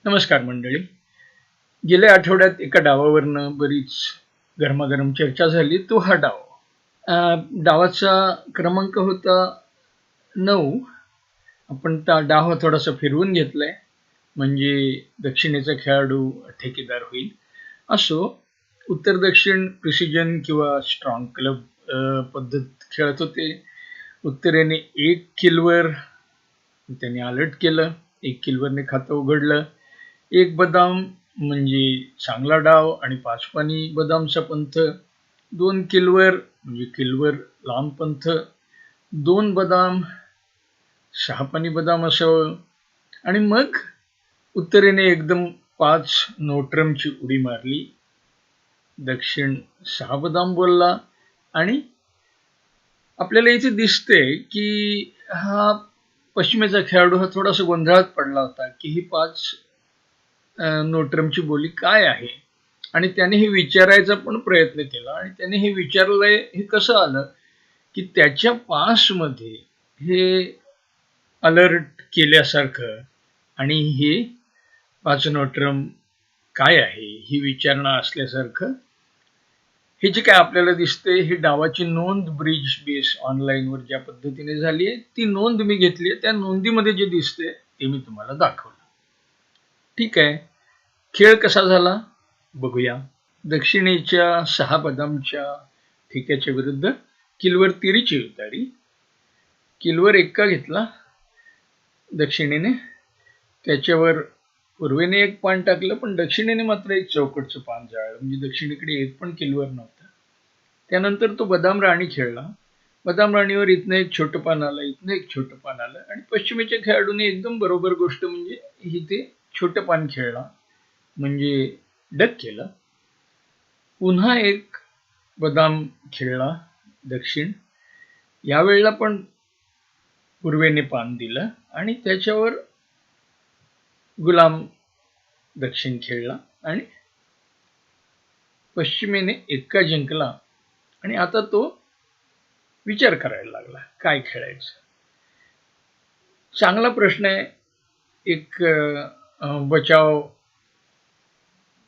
नमस्कार मंडळी. गेल्या आठवड्यात एका डावावरनं बरीच गरमागरम चर्चा झाली. तो हा डाव. डावाचा क्रमांक होता 9. आपण डाव थोडासा फिरवून घेतलाय म्हणजे दक्षिणेचा खेळाडू ठेकेदार होईल. असो, उत्तर दक्षिण प्रिसिजन किंवा स्ट्रॉंग क्लब पद्धत खेळत होते. उत्तरेने 1 किलवर त्यांनी अलर्ट केलं. 1 किलवरने खातं उघडलं. एक बदाम म्हणजे चांगला डाव आणि 5 पानी बदामचा पंथ. 2 किलवर म्हणजे किलवर लांब पंथ. 2 बदाम 6 पानी बदाम असावं. आणि मग उत्तरेने एकदम 5 नोट्रमची उडी मारली. दक्षिण 6 बदाम बोलला आणि आपल्याला इथे दिसतंय की हा पश्चिमेचा खेळाडू हा थोडासा गोंधळात पडला होता की ही 5 नोट्रमची बोली काय आहे. आणि त्याने हे विचारायचा पण प्रयत्न केला आणि त्याने हे विचारलंय. हे कसं आलं की त्याच्या पासमध्ये हे अलर्ट केल्यासारखं आणि हे 5 नोट्रम काय आहे ही विचारणा असल्यासारखं हे जे काय आपल्याला दिसतंय. हे डावाची नोंद ब्रिज बेस ऑनलाईनवर ज्या पद्धतीने झाली आहे ती नोंद मी घेतली आहे. त्या नोंदीमध्ये जे दिसतंय ते मी तुम्हाला दाखवलं. ठीक आहे, खेळ कसा झाला बघूया. दक्षिणेच्या 6 बदामच्या ठिक्याच्या विरुद्ध किलवर तिरीची उतारी. किलवर 1 घेतला दक्षिणेने. त्याच्यावर पूर्वेने 1 पान टाकलं, पण दक्षिणेने मात्र 1 चौकटचं पान जाळलं. म्हणजे दक्षिणेकडे 1 पण किलवर नव्हतं. त्यानंतर तो बदाम राणी खेळला. बदाम राणीवर इथनं 1 छोटं पान आलं, इथनं 1 छोटं पान आलं आणि पश्चिमेच्या खेळाडूने एकदम बरोबर गोष्ट म्हणजे इथे छोटं पान खेळला म्हणजे डक केलं. पुन्हा 1 बदाम खेळला दक्षिण. यावेळेला पण पूर्वेने पान दिलं आणि त्याच्यावर गुलाम दक्षिण खेळला आणि पश्चिमेने 1 जिंकला. आणि आता तो विचार करायला लागला काय खेळायचं. चांगला प्रश्न आहे. एक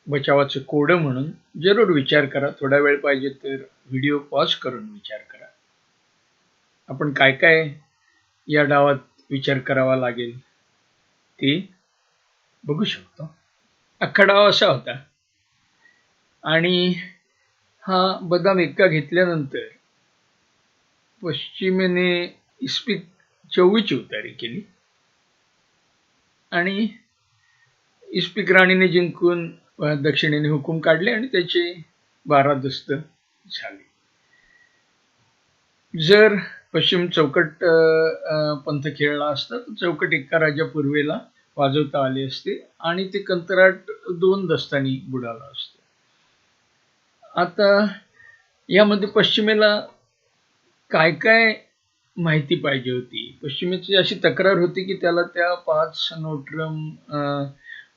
बचावाचं कोड म्हणून जरूर विचार करा. थोडा वेळ पाहिजे तर व्हिडिओ पॉज करून विचार करा. आपण काय काय या डावात विचार करावा लागेल ते बघू शकतो. अख्खा डाव असा होता आणि हा बदाम 1 घेतल्यानंतर पश्चिमेने इस्पिक 24ची उतारी केली आणि इस्पिक राणीने जिंकून दक्षिणेने हुकूम काढले आणि त्याचे 12 दस्त झाले. जर पश्चिम चौकट पंथ खेळला असता तर चौकट 1 राजा पूर्वेला वाजवता आले असते आणि ते कंत्राट 2 दस्तांनी बुडालं असतं. आता यामध्ये पश्चिमेला काय काय माहिती पाहिजे होती. पश्चिमेची अशी तक्रार होती की त्याला त्या 5 नोट्रम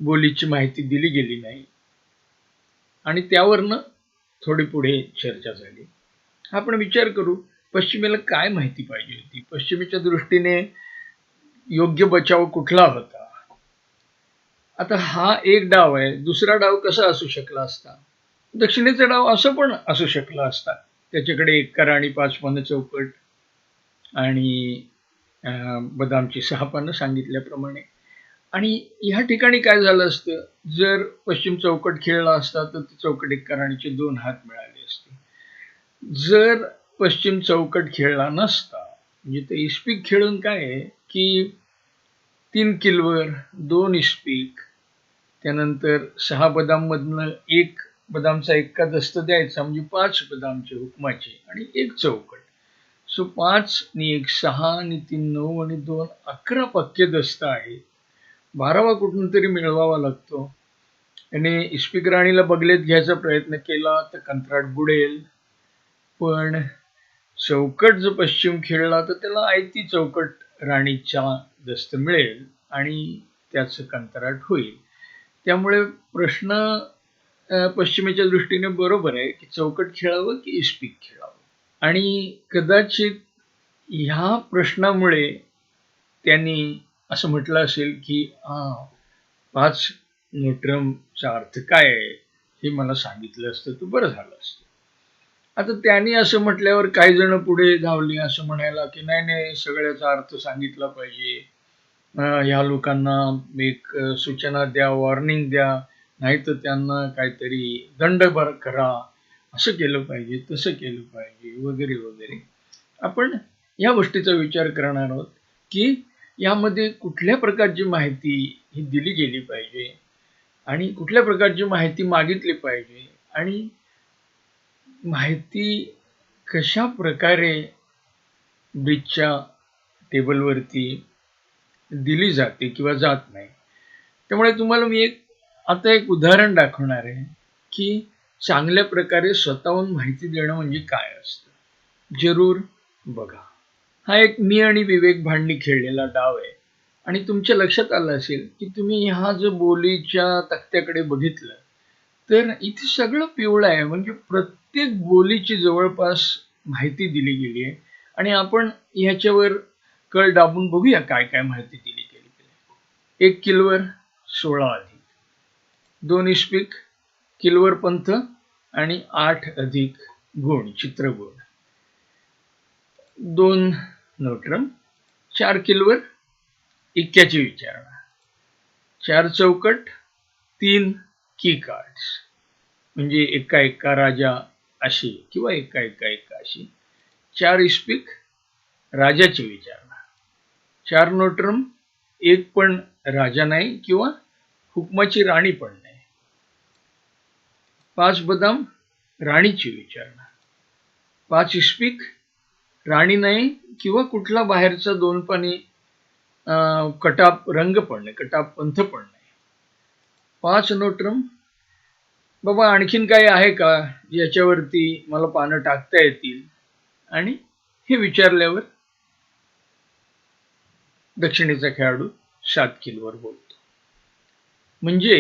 बोलीची माहिती दिली गेली नाही आणि त्यावरनं थोडी पुढे चर्चा झाली. आपण विचार करू पश्चिमेला काय माहिती पाहिजे होती. पश्चिमेच्या दृष्टीने योग्य बचाव कुठला होता. आता हा 1 डाव आहे. दुसरा डाव कसा असू शकला असता. दक्षिणेचा डाव असं पण असू शकला असता. त्याच्याकडे 1 राणी 5 पानं चौकट आणि बदामची 6 पानं सांगितल्याप्रमाणे. आणि ह्या ठिकाणी काय झालं असतं. जर पश्चिम चौकट खेळला असता तर चौकट 1 राणीचे 2 हात मिळाले असते. जर पश्चिम चौकट खेळला नसता म्हणजे ते इस्पिक खेळून काय आहे की 3 किलवर 2 इस्पिक, त्यानंतर 6 बदाम मधनं 1 बदामचा 1 दस्त द्यायचा म्हणजे 5 बदामचे हुकमाचे आणि 1 चौकट. सो 5 आणि 1 6 आणि 3 9 आणि 2 11 पक्के दस्त आहेत. 12वा कुठून तरी मिळवावा लागतो. आणि इस्पिक राणीला बगलेत घ्यायचा प्रयत्न केला तर कंत्राट बुडेल. पण चौकट जो पश्चिम खेळला तर त्याला आयती चौकट राणीचा दस्त मिळेल आणि त्याचं कंत्राट होईल. त्यामुळे प्रश्न पश्चिमेच्या दृष्टीने बरोबर आहे की चौकट खेळावं की इस्पिक खेळावं. आणि कदाचित ह्या प्रश्नामुळे त्यांनी असं म्हटलं असेल की 5 नोट्रमचा अर्थ काय आहे हे मला सांगितलं असतं तर बरं झालं असतं. आता त्यांनी असं म्हटल्यावर काही जण पुढे धावले असं म्हणायला की नाही नाही, सगळ्याचा अर्थ सांगितला पाहिजे, ह्या लोकांना एक सूचना द्या, वॉर्निंग द्या, नाही तर त्यांना काहीतरी दंड करा, असं केलं पाहिजे, तसं केलं पाहिजे, वगैरे वगैरे. आपण या गोष्टीचा विचार करणार आहोत की यामध्ये कुठल्या प्रकारची माहिती ही दिली गेली पाहिजे आणि कुठल्या प्रकारची माहिती मागितली पाहिजे आणि माहिती कशा प्रकारे ब्रिजच्या टेबलवरती दिली जाते किंवा जात नाही. त्यामुळे तुम्हाला मी आता एक उदाहरण दाखवणार आहे की चांगल्या प्रकारे स्वतःहून माहिती देणं म्हणजे काय असतं. जरूर बघा. हा एक मी आणि विवेक भांडणी खेळलेला डाव आहे आणि तुमच्या लक्षात आलं असेल की तुम्ही हा जो बोलीच्या तक्त्याकडे बघितलं तर इथे सगळं पिवळं आहे, म्हणजे प्रत्येक बोलीची जवळपास माहिती दिली गेली आहे आणि आपण ह्याच्यावर कळ दाबून बघूया काय काय माहिती दिली गेली. 1 किलोवर 16 अधिक, 2 इस्पिक किलोवर पंथ आणि 8 अधिक गुण, चित्रगुण, 2 नोट्रम, 4 किलोवर इक्क्याची विचारणा, 4 चौकट, 3 की कार्ड्स म्हणजे एका एका राजा अशी किंवा एका एका एका अशी, 4 इस्पिक राजाची विचारणा, 4 नोट्रम एक पण राजा नाही किंवा हुकमाची राणी पण नाही, 5 बदाम राणीची विचारणा, 5 इस्पिक राणी नाही किंवा कुठला बाहेरचा 2 पाणी कटाप रंग पण नाही, कटाप पंथ पण नाही, 5 नोट्रम बाबा आणखीन काही आहे का याच्यावरती मला पानं टाकता येतील, आणि हे विचारल्यावर दक्षिणेचा खेळाडू 7 किलोवर बोलतो. म्हणजे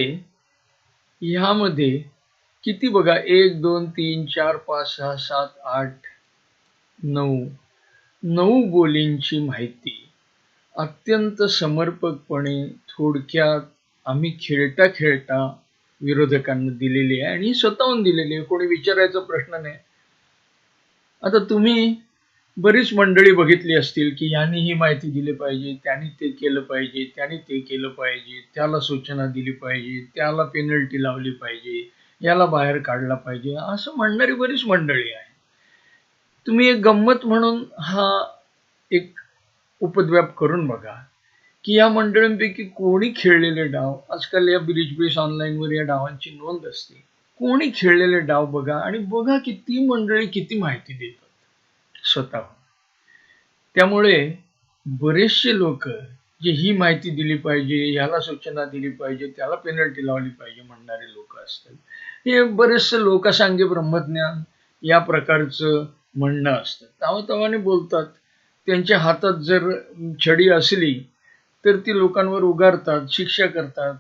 ह्यामध्ये किती बघा, 1 2 3 4 5 6 7 8 9 बोलींची माहिती अत्यंत समर्पकपणे थोडक्यात आम्ही खेळता खेळता विरोधकांना दिलेली आहे आणि स्वतःहून दिलेली आहे, कोणी विचारायचा प्रश्न नाही. आता तुम्ही बरीच मंडळी बघितली असतील की यांनी ही माहिती दिली पाहिजे, त्यांनी ते केलं पाहिजे, त्यांनी ते केलं पाहिजे, त्याला सूचना दिली पाहिजे, त्याला पेनल्टी लावली पाहिजे, याला बाहेर काढला पाहिजे, असं म्हणणारी बरीच मंडळी आहे. तुम्ही एक गंमत म्हणून हा एक उपद्व्याप करून बघा की या मंडळींपैकी कोणी खेळलेले डाव, आजकाल या ब्रिज ऑनलाईनवर या डावांची नोंद असते, कोणी खेळलेले डाव बघा आणि बघा की ती मंडळी किती माहिती देतात स्वतःहून. त्यामुळे बरेचसे लोक जे ही माहिती दिली पाहिजे, याला सूचना दिली पाहिजे, त्याला पेनल्टी लावली पाहिजे म्हणणारे लोक असतात, हे बरेचसे लोकसांगे ब्रह्मज्ञान या प्रकारचं म्हणणं असतं. तावातावाने बोलतात, त्यांच्या हातात जर छडी असली तर ती लोकांवर उगारतात, शिक्षा करतात,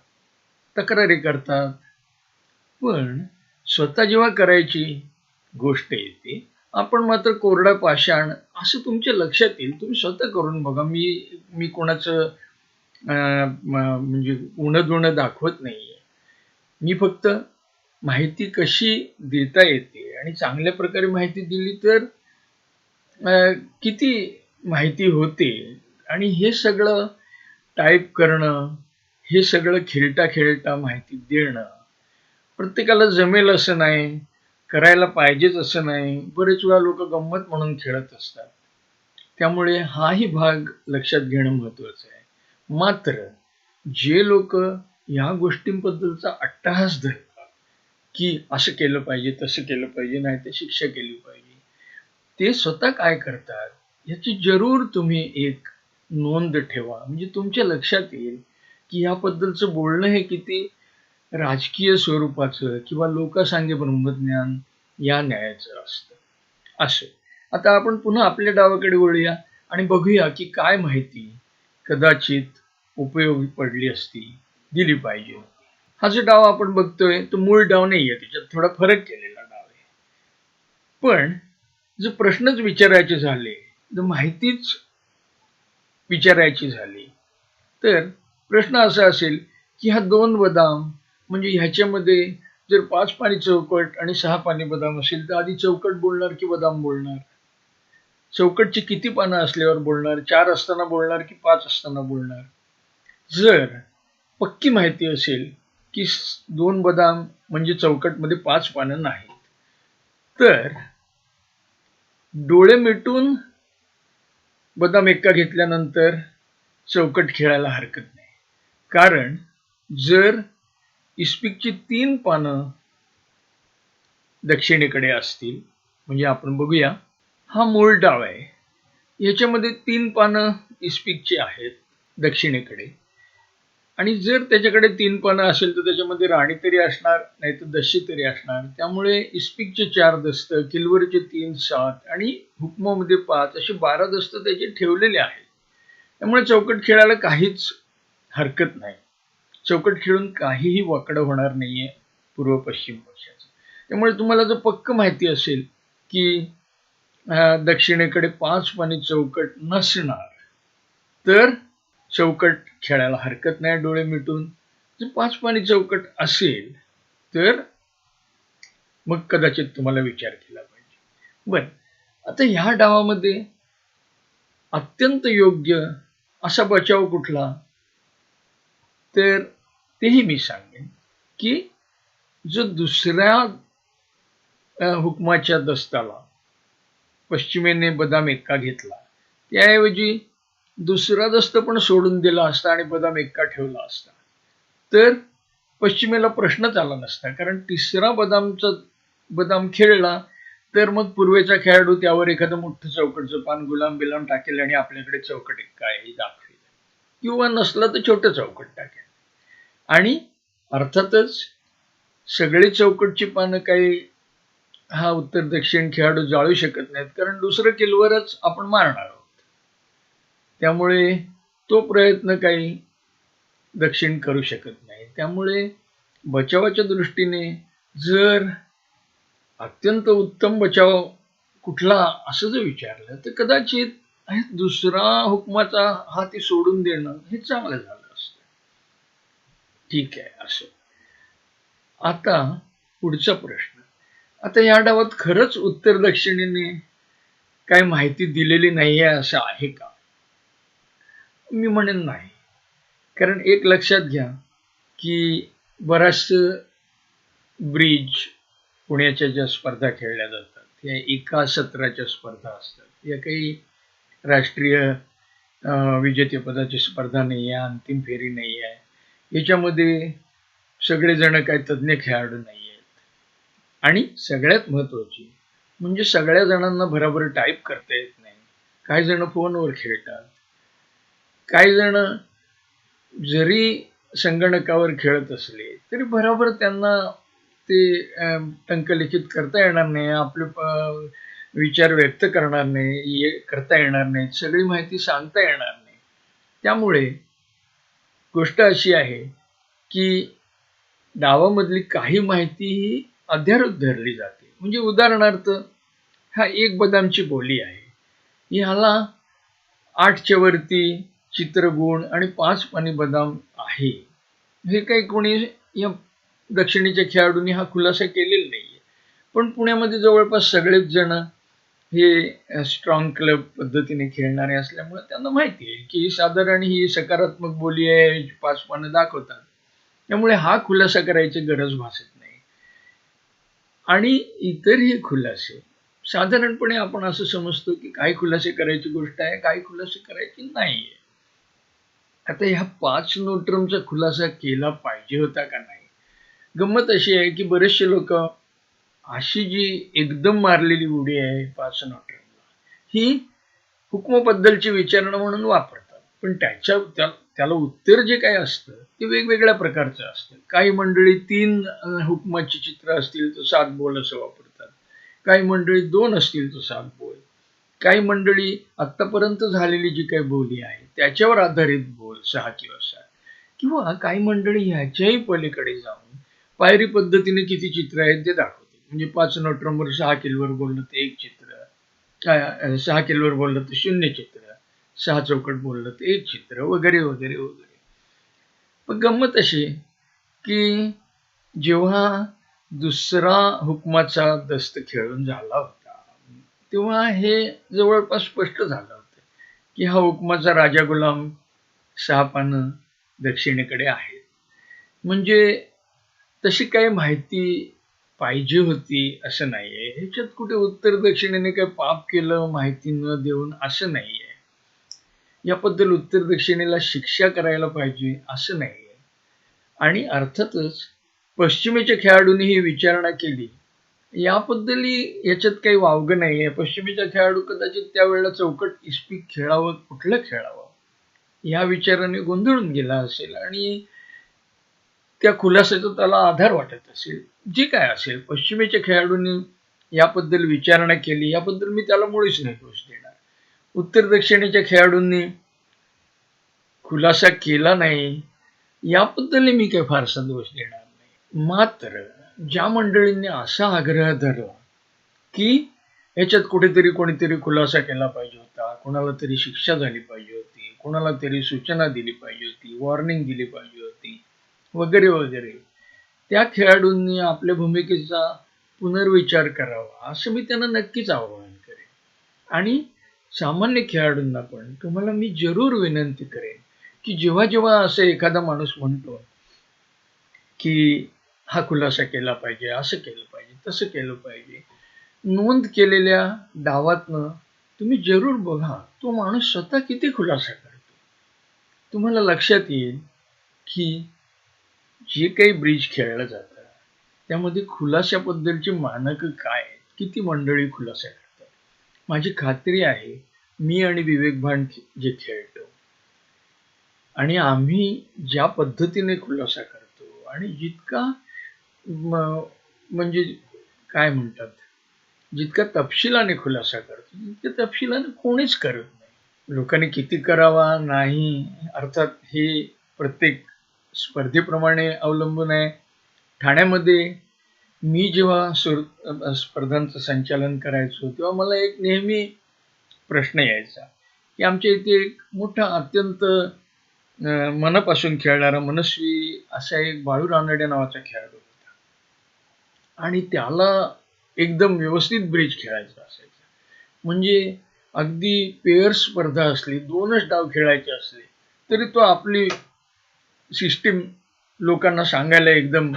तक्रारी करतात. पण स्वतः जेव्हा करायची गोष्ट येते, आपण मात्र कोरडा पाषाण असं तुमच्या लक्षात येईल. तुम्ही स्वतः करून बघा. मी कोणाचं म्हणजे उणं दाखवत नाहीये. मी फक्त माहिती कशी देता येते आणि चांगल्या प्रकारे माहिती दिली तर किती माहिती होते, आणि हे सगळं टाईप करणं, हे सगळं खेळता खेळता माहिती देणं प्रत्येकाला जमेल असं नाही, करायला पाहिजेच असं नाही. बरेच वेळा लोक गंमत म्हणून खेळत असतात. त्यामुळे हाही भाग लक्षात घेणं महत्वाचं आहे. मात्र जे लोक या गोष्टींबद्दलचा अट्टहास धरतात की असं केलं पाहिजे, तसं केलं पाहिजे, नाही तर शिक्षा केली पाहिजे, ते स्वतः काय करतात याची जरूर तुम्ही एक नोंद ठेवा. म्हणजे तुमच्या लक्षात येईल की याबद्दलचं बोलणं हे किती राजकीय स्वरूपाचं किंवा लोकसांगे ब्रह्मज्ञान या न्यायाचं असतं. असं आता आपण पुन्हा आपल्या डावाकडे वळूया आणि बघूया की काय माहिती कदाचित उपयोगी पडली असती, दिली पाहिजे. हा जो डाव आपण बघतोय तो मूळ डाव नाहीये, त्याच्यात थोडा फरक केलेला डाव आहे. पण जर प्रश्नच विचारायचे झाले, जर माहितीच विचारायची झाली तर प्रश्न असा असेल की हा 2 बदाम म्हणजे ह्याच्यामध्ये जर 5 पानी चौकट आणि 6 पानी बदाम असेल तर आधी चौकट बोलणार की बदाम बोलणार? चौकटची किती पानं असल्यावर बोलणार? 4 असताना बोलणार की 5 असताना बोलणार? जर पक्की माहिती असेल की 2 बदाम म्हणजे चौकटमध्ये 5 पानं नाहीत, तर डोळे मिटून बदाम एक्का घेतल्यानंतर चौकट खेळायला हरकत नाही. कारण जर इस्पिकची 3 पानं दक्षिणेकडे असतील, म्हणजे आपण बघूया, हा मूळ डाव आहे, याच्यामध्ये 3 पानं इस्पिकची आहेत दक्षिणेकडे, आणि जर त्याच्याकडे 3 पानं असेल तर त्याच्यामध्ये राणी तरी असणार, नाही तर दशी तरी असणार. त्यामुळे इस्पिकचे 4 दस्त, किलवरचे 3 7 आणि हुकमामध्ये 5 असे 12 दस्त त्याचे ठेवलेले आहेत. त्यामुळे चौकट खेळायला काहीच हरकत नाही. चौकट खेळून काहीही वाकडं होणार नाहीये पूर्व पश्चिम पक्षाचं. त्यामुळे तुम्हाला जर पक्क माहिती असेल की दक्षिणेकडे 5 पानी चौकट नसणार, तर चौकट खेळायला हरकत नाही डोळे मिटून. जर 5 पानी चौकट असेल तर मग कदाचित तुम्हाला विचार केला पाहिजे. बरं, आता ह्या डावामध्ये अत्यंत योग्य असा बचाव कुठला? तर तेही मी सांगेन की जो दुसऱ्या हुकमाच्या दस्ताला पश्चिमेने बदाम एक्का घेतला, त्याऐवजी दुसरा दस्त पण सोडून दिला असता आणि बदाम एक्का ठेवला असता, तर पश्चिमेला प्रश्नच आला नसता. कारण तिसरा बदाम खेळला तर मग पूर्वेचा खेळाडू त्यावर एखादं मोठं चौकटचं पान गुलाम बिलाम टाकेल आणि आपल्याकडे चौकट एक्का आहे दाखवेल, किंवा नसला तर छोटं चौकट टाकेल. आणि अर्थातच सगळे चौकटची पानं काही हा उत्तर दक्षिण खेळाडू जाळू शकत नाहीत, कारण दुसरं किलवरच आपण मारणार आहोत. त्यामुळे तो प्रयत्न काही दक्षिण करू शकत नाही. त्यामुळे बचावाच्या दृष्टीने जर अत्यंत उत्तम बचाव कुठला असं जर विचारलं तर कदाचित दुसरा हुकमाचा हाती सोडून देणं हे चांगलं झालं असतं. ठीक आहे. असं आता पुढचा प्रश्न. आता या डावात खरंच उत्तर दक्षिणेने काय माहिती दिलेली नाहीये असं आहे का? मी म्हणेन नाही. कारण एक लक्षात घ्या की बराच ब्रिज पुण्याच्या ज्या स्पर्धा खेळल्या जातात त्या एका सत्राच्या स्पर्धा असतात. या काही राष्ट्रीय विजेतेपदाची स्पर्धा नाही आहे, अंतिम फेरी नाही आहे. याच्यामध्ये सगळेजण काही तज्ज्ञ खेळाडू नाही आहेत. आणि सगळ्यात महत्वाची म्हणजे सगळ्या जणांना बरोबर टाईप करता येत नाही. काही जण फोनवर खेळतात, काही जण जरी संगणकावर खेळत असले तरी बरोबर त्यांना ते टंकलिखित करता येणार नाही, आपले विचार व्यक्त करणार नाही, करता येणार नाही, सगळी माहिती सांगता येणार नाही. त्यामुळे गोष्ट अशी आहे की डावामधली काही माहिती ही अध्यारूप धरली जाते. म्हणजे उदाहरणार्थ, हा एक बदामची बोली आहे, ह्याला 8च्या वरती चित्रगुण आणि 5 पानी बदाम आहे. हे काही कोणी या दक्षिणेच्या खेळाडूंनी हा खुलासा केलेला नाहीये. पण पुण्यामध्ये जवळपास सगळेच जण हे स्ट्रॉंग क्लब पद्धतीने खेळणारे असल्यामुळे त्यांना माहिती आहे की साधारण ही सकारात्मक बोली आहे, 5 पानं दाखवतात. त्यामुळे हा खुलासा करायची गरज भासत नाही. आणि इतरही खुलासे साधारणपणे आपण असं समजतो की काही खुलासे करायची गोष्ट आहे, काही खुलासे करायची नाहीये. आता ह्या 5 नोट्रमचा खुलासा केला पाहिजे होता का नाही? गंमत अशी आहे की बरेचसे लोक अशी जी एकदम मारलेली उडी आहे 5 नोट्रमला ही हुकमाबद्दलची विचारणा म्हणून वापरतात. पण त्याला उत्तर जे काही असतं ते वेगवेगळ्या प्रकारचं असतं. काही मंडळी 3 हुकमाची चित्र असतील तर 7 बोल असं वापरतात, काही मंडळी 2 असतील तर 7 बोल, काही मंडळी आतापर्यंत झालेली जी काही बोली आहे त्याच्यावर आधारित बोल 6 किंवा 7, किंवा काही मंडळी ह्याच्याही पलीकडे जाऊन पायरी पद्धतीने किती चित्र आहेत ते दाखवते. म्हणजे 5 नोट्रमवर 6 किलवर बोललं तर 1 चित्र, 6 किलवर बोललं तर 0 चित्र, 6 चौकट बोललं तर 1 चित्र, वगैरे वगैरे वगैरे. पण गंमत अशी की जेव्हा दुसरा हुकमाचा दस्त खेळून झाला होता, तेव्हा हे जवळपास स्पष्ट झालं होतं की हा हुकमाचा राजा गुलाम 6 पानं दक्षिणेकडे आहेत. म्हणजे तशी काही माहिती पाहिजे होती असं नाहीये. ह्याच्यात कुठे उत्तर दक्षिणेने काही पाप केलं माहिती न देऊन असं नाहीये. याबद्दल उत्तर दक्षिणेला शिक्षा करायला पाहिजे असं नाहीये. आणि अर्थातच पश्चिमेच्या खेळाडूंनी ही विचारणा केली याबद्दलही याच्यात काही वावगं नाहीये. पश्चिमेचा खेळाडू कदाचित त्यावेळेला चौकट इस्पिक खेळावं, कुठलं खेळावं या विचाराने गोंधळून गेला असेल आणि त्या खुलासाचा त्याला आधार वाटत असेल. जे काय असेल, पश्चिमेच्या खेळाडूंनी याबद्दल विचारणा केली याबद्दल मी त्याला मुळीच नाही दोष देणार. उत्तर दक्षिणेच्या खेळाडूंनी खुलासा केला नाही याबद्दल मी काही फारसा दोष देणार नाही. मात्र ज्या मंडळींनी असा आग्रह धरला की याच्यात कुठेतरी कोणीतरी खुलासा केला पाहिजे होता, कोणाला तरी शिक्षा झाली पाहिजे होती, कोणाला तरी सूचना दिली पाहिजे होती, वॉर्निंग दिली पाहिजे होती वगैरे वगैरे, त्या खेळाडूंनी आपल्या भूमिकेचा पुनर्विचार करावा असं मी त्यांना नक्कीच आवाहन करेन. आणि सामान्य खेळाडूंना पण तुम्हाला मी जरूर विनंती करेन की जेव्हा जेव्हा असं एखादा माणूस म्हणतो की हा खुलासा केला पाहिजे, असं केलं पाहिजे, तसं केलं पाहिजे, नोंद केलेल्या डावातनं तुम्ही जरूर बघा तो माणूस स्वतः किती खुलासा करतो. तुम्हाला लक्षात येईल की जे काही ब्रिज खेळलं जातं त्यामध्ये खुलाशाबद्दलची मानकं काय आहेत, किती मंडळी खुलासा करतात. माझी खात्री आहे मी आणि विवेक भांड जे खेळतो आणि आम्ही ज्या पद्धतीने खुलासा करतो आणि जितका म्हणजे काय म्हणतात, जितका तपशिलाने खुलासा करतो तितक्या तपशिलाने कोणीच करत नाही. लोकांनी किती करावा नाही अर्थात हे प्रत्येक स्पर्धेप्रमाणे अवलंबून आहे. ठाण्यामध्ये मी जेव्हा स्पर्धांचं संचालन करायचो तेव्हा मला एक नेहमी प्रश्न यायचा की आमच्या इथे एक मोठा अत्यंत मनापासून खेळणारा मनस्वी असा एक बाळू रानडे नावाचा खेळाडू होता आणि त्याला एकदम व्यवस्थित ब्रिज खेळायचा असायचा. म्हणजे अगदी पेअर स्पर्धा असली, 2च डाव खेळायचे असले तरी तो आपली सिस्टीम लोकांना सांगायला एकदम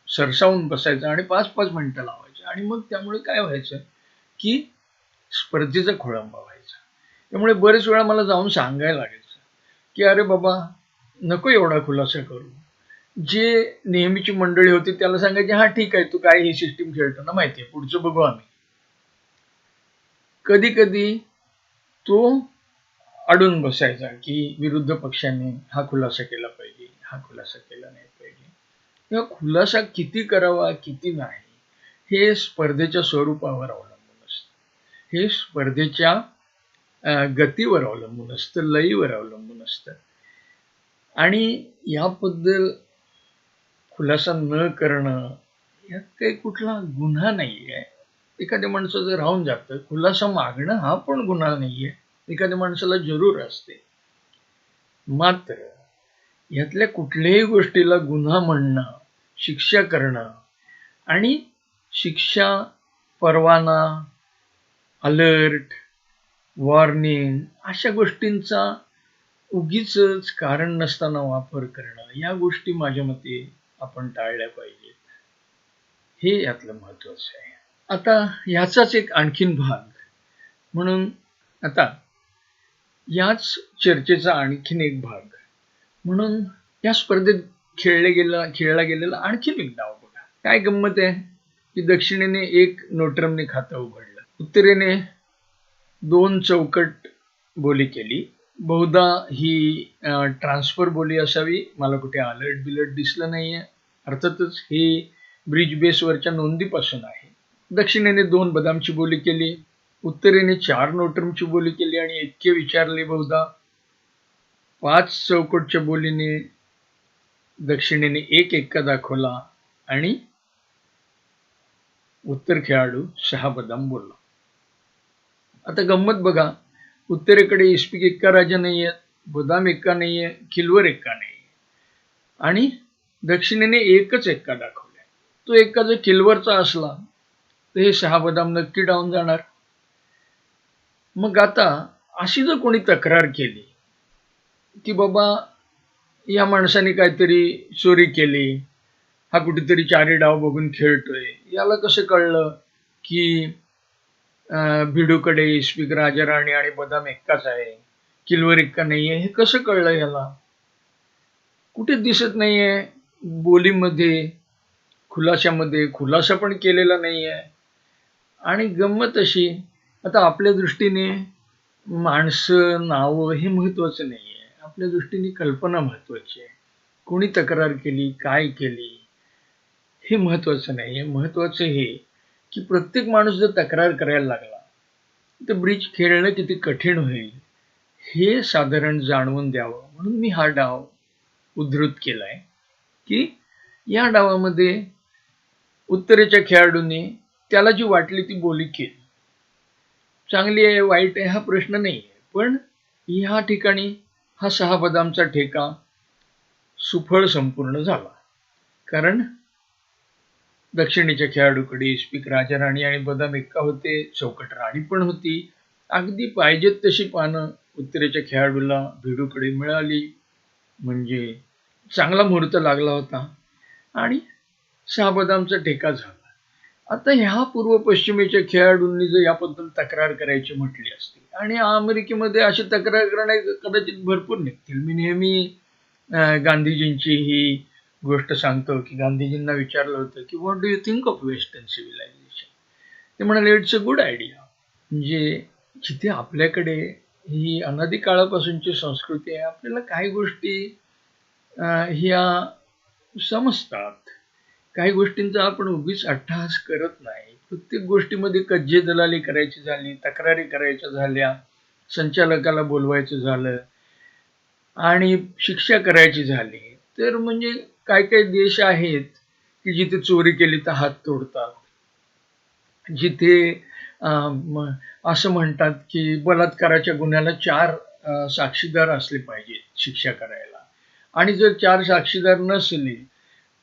सरसावून बसायचा आणि 5-5 मिनिटं लावायचे आणि मग त्यामुळे काय व्हायचं की स्पर्धेचा खोळंबा व्हायचा. त्यामुळे बरेच वेळा मला जाऊन सांगायला लागायचं की अरे बाबा नको एवढा खुलासा करू. जे नेहमीची मंडळी होती त्याला सांगायचे हा ठीक आहे तू काय ही सिस्टीम खेळतो ना माहिती आहे, पुढचं बघू आम्ही. कधी कधी तो अडून बसायचा की विरुद्ध पक्षाने हा खुलासा केला पाहिजे, हा खुलासा केला नाही पाहिजे. तेव्हा खुलासा किती करावा किती नाही हे स्पर्धेच्या स्वरूपावर अवलंबून असतं. हे स्पर्धेच्या गतीवर अवलंबून असतं, लयीवर अवलंबून असतं. आणि याबद्दल खुलासा न करणं यात काही कुठला गुन्हा नाही आहे. एखाद्या माणसाचं राहून जातं. खुलासा मागणं हा पण गुन्हा नाहीये, एखाद्या माणसाला जरूर असते. मात्र यातल्या कुठल्याही गोष्टीला गुन्हा म्हणणं, शिक्षा करणं आणि शिक्षा, परवाना, अलर्ट, वॉर्निंग अशा गोष्टींचा उगीचच कारण नसताना वापर करणं या गोष्टी माझ्या मते आपण टाळल्या पाहिजेत. हे यातलं महत्वाचं आहे. आता ह्याचाच एक आणखीन भाग म्हणून आता याच चर्चेचा आणखीन एक भाग म्हणून या स्पर्धेत खेळला गेलेला आणखीन एक डाव बघा. काय गंमत आहे की दक्षिणेने 1 नोटरमने खातं उघडलं, उत्तरेने 2 चौकट बोली केली. बहुधा ही ट्रान्सफर बोली असावी, मला कुठे अलर्ट बिलर्ट दिसलं नाहीये. अर्थातच हे ब्रिज बेसवरच्या नोंदीपासून आहे. दक्षिणेने 2 बदामची बोली केली, उत्तरेने 4 नोटरमची बोली केली आणि इतके विचारले बहुधा. 5 चौकटच्या बोलीने दक्षिणेने 1 एक्का दाखवला आणि उत्तर खेळाडू 6 बदाम बोलला. आता गंमत बघा, उत्तरेकडे इस्पिक एक्का राजा नाहीये, बदाम एक्का नाहीये, खिलवर एक्का नाहीये आणि दक्षिणेने 1च एक्का दाखवलाय. तो एखादा किलवरचा असला तर हे 6 बदाम नक्की डाऊन जाणार. मग आता अशी जर कोणी तक्रार केली की बाबा या माणसाने काहीतरी चोरी केली, हा कुठेतरी चारी डाव बघून खेळतोय, याला कसं कळलं की भिडूकडे इस्पिक राजाराणी आणि बदाम एक्काच आहे, किलवर एक्का नाहीये, हे कसं कळलं याला? कुठे दिसत नाहीये बोलीमध्ये, खुलाशामध्ये, खुलासा पण केलेला नाहीये. आणि गंमत अशी, आता आपल्या दृष्टीने माणसं, नावं हे महत्वाचं नाहीये. आपल्या दृष्टीने कल्पना महत्वाची आहे. कोणी तक्रार केली, काय केली, हे महत्वाचं नाहीये. महत्वाचं हे की प्रत्येक माणूस जर तक्रार करायला लागला तर ब्रिज खेळणं किती कठीण होईल हे साधारण जाणवून द्यावं म्हणून मी हा डाव उद्धृत केलाय की या डावामध्ये उत्तरेच्या खेळाडूंनी त्याला जी वाटली ती बोली केली. चांगली आहे वाईट आहे हा प्रश्न नाही आहे, पण ह्या ठिकाणी हा 6 बदामचा ठेका सुफळ संपूर्ण झाला. कारण दक्षिणेच्या खेळाडूकडे इस्पिक राजाराणी आणि बदाम एक्का होते, चौकट राणी पण होती. अगदी पाहिजेत तशी पानं उत्तरेच्या खेळाडूला भिडूकडे मिळाली, म्हणजे चांगला मुहूर्त लागला होता आणि 6 बदामचा ठेका झाला. आता ह्या पूर्व पश्चिमेच्या खेळाडूंनी जर याबद्दल तक्रार करायची म्हटली असती, आणि अमेरिकेमध्ये अशी तक्रार करणारे कदाचित भरपूर निघतील. मी नेहमी गांधीजींची ही गोष्ट सांगतो की गांधीजींना विचारलं होतं की what do you think of western civilisation. ते म्हणाले इट्स अ गुड आयडिया. म्हणजे जिथे आपल्याकडे ही अनादी काळापासूनची संस्कृती आहे, आपल्याला काही गोष्टी ह्या समजतात, काही गोष्टींचा आपण उगीच अट्टहास करत नाही. प्रत्येक गोष्टीमध्ये कज्जे दलाली करायची झाली, तक्रारी करायच्या झाल्या, संचालकाला बोलवायचं झालं आणि शिक्षा करायची झाली, तर म्हणजे काही काही देश आहेत की जिथे चोरी केली तर हात तोडतात, जिथे असं म्हणतात की बलात्काराच्या गुन्ह्याला 4 साक्षीदार असले पाहिजेत शिक्षा करायला, आणि जर 4 साक्षीदार नसले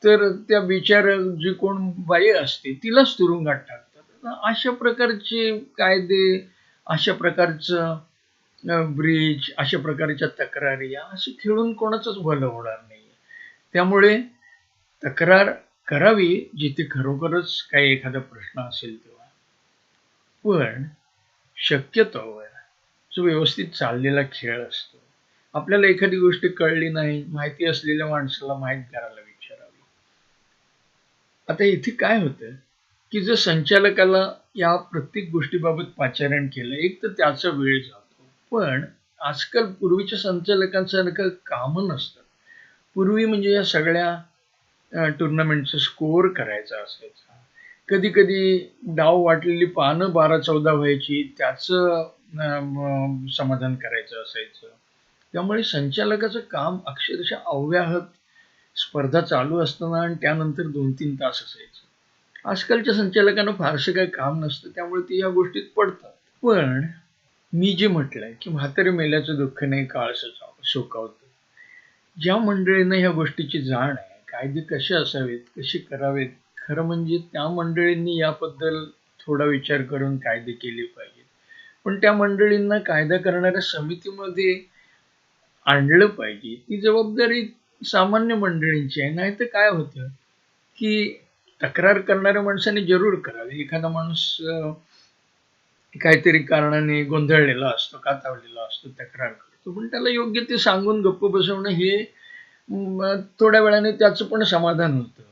तर त्या बिचार जी कोण बाई असते तिलाच तुरुंगात टाकतात. अशा प्रकारचे कायदे, अशा प्रकारचं ब्रिज, अशा प्रकारच्या तक्रारी असे खेळून कोणाचंच भलं होणार नाही. त्यामुळे तक्रार करावी जिथे खरोखरच काही एखादा प्रश्न असेल तेव्हा, पण शक्यतोवर जो व्यवस्थित चाललेला खेळ असतो, आपल्याला एखादी गोष्ट कळली नाही, माहिती असलेल्या माणसाला माहीत करायला विचारावी. आता इथे काय होतं की जर संचालकाला या प्रत्येक गोष्टीबाबत पाचारण केलं, एक तर त्याचा वेळ जातो, पण आजकाल पूर्वीच्या संचालकांसारखं कामं नसतं. पूर्वी म्हणजे या सगळ्या टुर्नामेंटचा स्कोअर करायचा असायचा. कधी कधी डाव वाटलेली पानं 12-14 व्हायची, त्याचं समाधान करायचं असायचं. त्यामुळे संचालकाचं काम अक्षरशः अव्याहत, स्पर्धा चालू असताना आणि त्यानंतर 2-3 तास असायचं. आजकालच्या संचालकांना फारसं काही काम नसतं, त्यामुळे ते या गोष्टीत पडतात. पण मी जे म्हटलंय की म्हातारे मेल्याचं दुःख नाही काळ शोकावतं, ज्या मंडळींना ह्या गोष्टीची जाण आहे, कायदे कसे असावेत, कसे करावेत, खरं म्हणजे त्या मंडळींनी याबद्दल थोडा विचार करून कायदे केले पाहिजेत. पण त्या मंडळींना कायदा करणाऱ्या समितीमध्ये आणलं पाहिजे. ती जबाबदारी सामान्य मंडळींची आहे. नाहीतर काय होतं की तक्रार करणाऱ्या माणसाने जरूर करावी. एखादा माणूस काहीतरी कारणाने गोंधळलेला असतो, कातावलेला असतो, तक्रार करतो, पण त्याला योग्य ते सांगून गप्प बसवणं हे थोड्या वेळाने त्याचं पण समाधान होतं.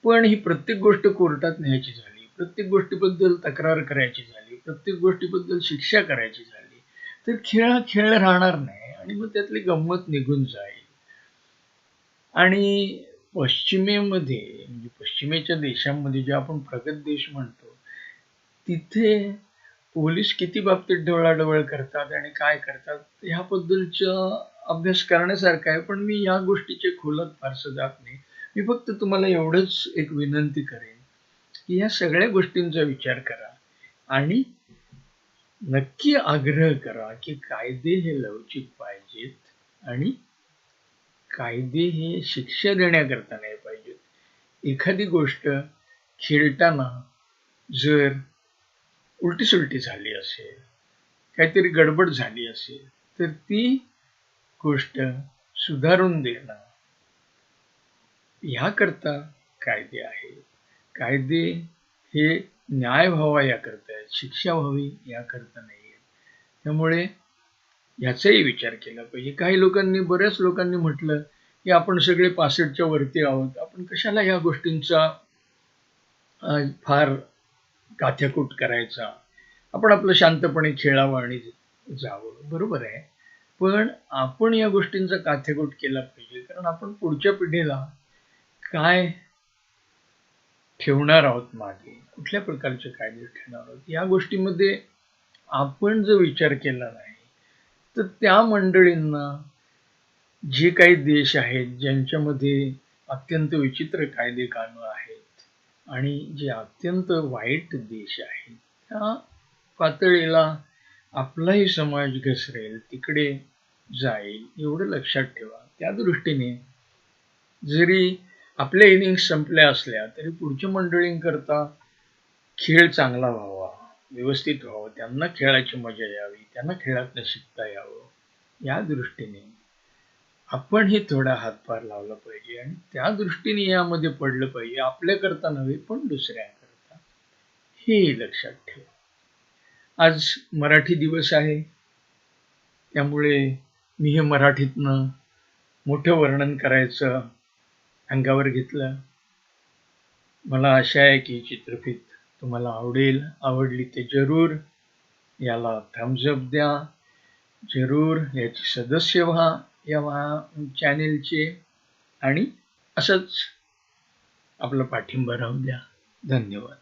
पण ही प्रत्येक गोष्ट कोर्टात न्यायची झाली, प्रत्येक गोष्टीबद्दल तक्रार करायची झाली, प्रत्येक गोष्टीबद्दल शिक्षा करायची झाली, तर खेळ हा खेळ राहणार नाही आणि मग त्यातली गंमत निघून जाईल. आणि पश्चिमेमध्ये, म्हणजे पश्चिमेच्या देशांमध्ये जे आपण प्रगत देश म्हणतो, तिथे पोलीस किती बाबतीत ढवळाढवळ करतात आणि काय करतात ह्याबद्दलचा अभ्यास करण्यासारखा आहे, पण मी या गोष्टीच्या खोलात फारसं जात नाही. मी फक्त तुम्हाला एवढंच एक विनंती करेन की या सगळ्या गोष्टींचा विचार करा आणि नक्की आग्रह करा की कायदे हे लवचिक पाहिजेत आणि कायदे हे शिक्षा देण्याकरता नाही पाहिजेत. एखादी गोष्ट खेळताना जर उलटी-सुलटी झाली असेल, काहीतरी गडबड झाली असेल, तर ती गोष्ट सुधारून देणं ह्याकरता कायदे आहेत. कायदे हे न्याय व्हावा याकरता आहेत, शिक्षा व्हावी याकरता नाही आहेत. त्यामुळे याचाही विचार केला पाहिजे. काही लोकांनी, बऱ्याच लोकांनी म्हटलं की आपण सगळे 65च्या वरती आहोत, आपण कशाला ह्या गोष्टींचा फार काथ्याकूट करायचा, आपण आपलं शांतपणे खेळावं आणि जावं. बरोबर आहे, पण आपण या गोष्टींचा काथ्याकूट केला पाहिजे, कारण आपण पुढच्या पिढीला काय ठेवणार आहोत मागे, कुठल्या प्रकारचे कायदे ठेवणार आहोत, या गोष्टीमध्ये आपण जर विचार केला नाही तर त्या मंडळींना, जे काही देश आहेत ज्यांच्यामध्ये अत्यंत विचित्र कायदे कानून आहेत आणि जे अत्यंत वाईट देश आहेत, त्या पातळीला आपलाही समाज घसरेल, तिकडे जाईल, एवढं लक्षात ठेवा. त्या दृष्टीने जरी आपल्या इनिंग्स संपल्या असल्या तरी पुढच्या मंडळींकरता खेळ चांगला व्हावा, व्यवस्थित व्हावं, त्यांना खेळाची मजा यावी, त्यांना खेळातनं शिकता यावं, या दृष्टीने आपणही थोडा हातभार लावला पाहिजे आणि त्या दृष्टीने यामध्ये पडलं पाहिजे, आपल्याकरता नव्हे पण दुसऱ्यांकरता. हे लक्षात ठेवा. आज मराठी दिवस आहे, त्यामुळे मी हे मराठीतनं मोठं वर्णन करायचं अंगावर घेतलं. मला आशा आहे की चित्रफित तुम्हाला आवडेल. आवडली ते जरूर याला थम्स अप द्या, जरूर याचे सदस्य व्हा या चॅनेलचे, आणि असंच आपला पाठिंबा राहू द्या. धन्यवाद.